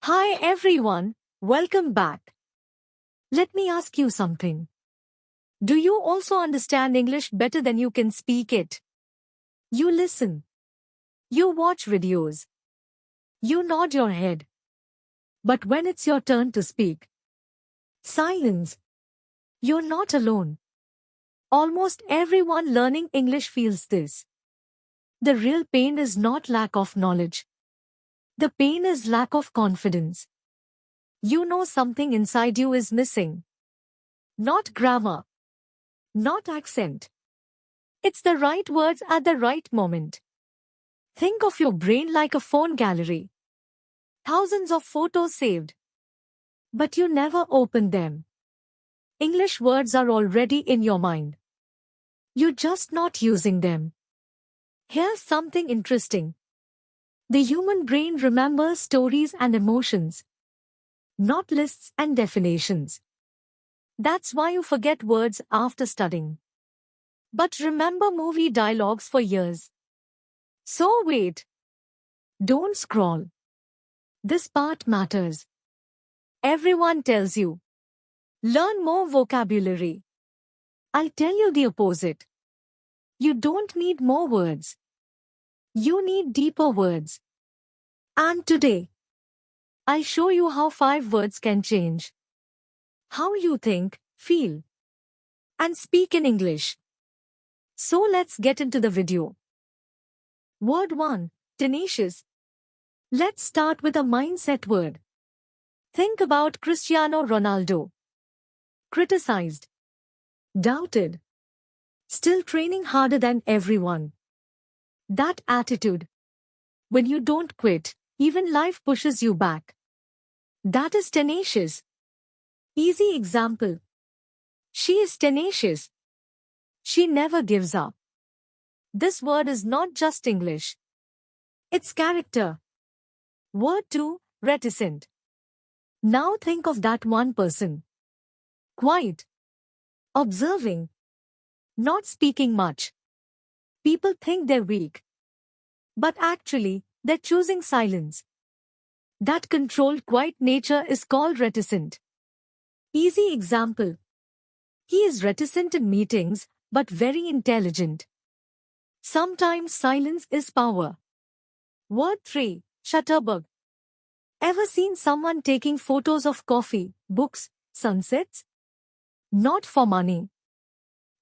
Hi everyone, welcome back. Let me ask you something. Do you also understand English better than you can speak it? You listen. You watch videos. You nod your head. But when it's your turn to speak, silence. You're not alone. Almost everyone learning English feels this. The real pain is not lack of knowledge. The pain is lack of confidence. You know something inside you is missing. Not grammar. Not accent. It's the right words at the right moment. Think of your brain like a phone gallery. Thousands of photos saved. But you never open them. English words are already in your mind. You're just not using them. Here's something interesting. The human brain remembers stories and emotions, not lists and definitions. That's why you forget words after studying. But remember movie dialogues for years. So wait. Don't scroll. This part matters. Everyone tells you. Learn more vocabulary. I'll tell you the opposite. You don't need more words. You need deeper words. And today, I'll show you how 5 words can change how you think, feel, and speak in English. So let's get into the video. Word 1. Tenacious. Let's start with a mindset word. Think about Cristiano Ronaldo. Criticized. Doubted. Still training harder than everyone. That attitude. When you don't quit, even life pushes you back. That is tenacious. Easy example. She is tenacious. She never gives up. This word is not just English. It's character. Word 2. Reticent. Now think of that one person. Quiet. Observing. Not speaking much. People think they're weak. But actually, they're choosing silence. That controlled, quiet nature is called reticent. Easy example. He is reticent in meetings, but very intelligent. Sometimes silence is power. Word 3. Shutterbug. Ever seen someone taking photos of coffee, books, sunsets? Not for money.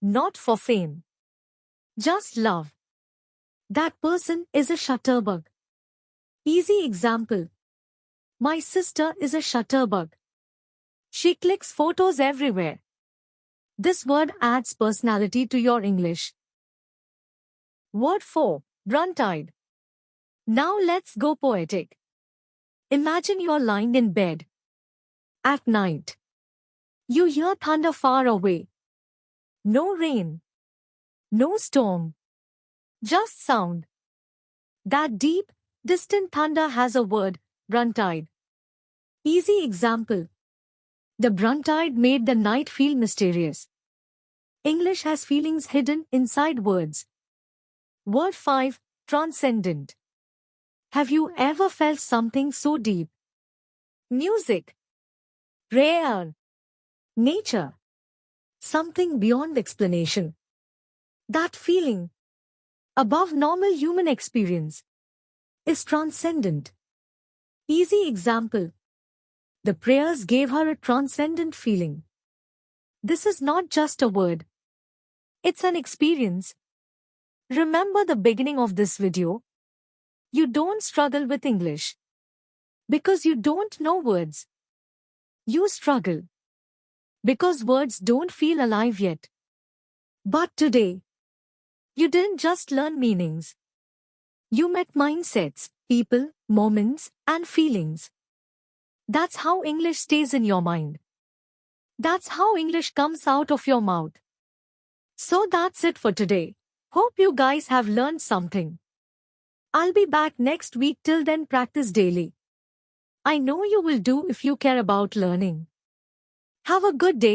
Not for fame. Just love. That person is a shutterbug. Easy example. My sister is a shutterbug. She clicks photos everywhere. This word adds personality to your English. Word 4. Brunt-eyed. Now let's go poetic. Imagine you're lying in bed. At night. You hear thunder far away. No rain. No storm. Just sound. That deep, distant thunder has a word, brunt-eyed. Easy example. The brunt-eyed made the night feel mysterious. English has feelings hidden inside words. Word 5. Transcendent. Have you ever felt something so deep? Music. Rare. Nature. Something beyond explanation. That feeling, above normal human experience, is transcendent. Easy example. The prayers gave her a transcendent feeling. This is not just a word. It's an experience. Remember the beginning of this video? You don't struggle with English because you don't know words. You struggle because words don't feel alive yet. But today, you didn't just learn meanings. You met mindsets, people, moments, and feelings. That's how English stays in your mind. That's how English comes out of your mouth. So that's it for today. Hope you guys have learned something. I'll be back next week. Till then, practice daily. I know you will do if you care about learning. Have a good day.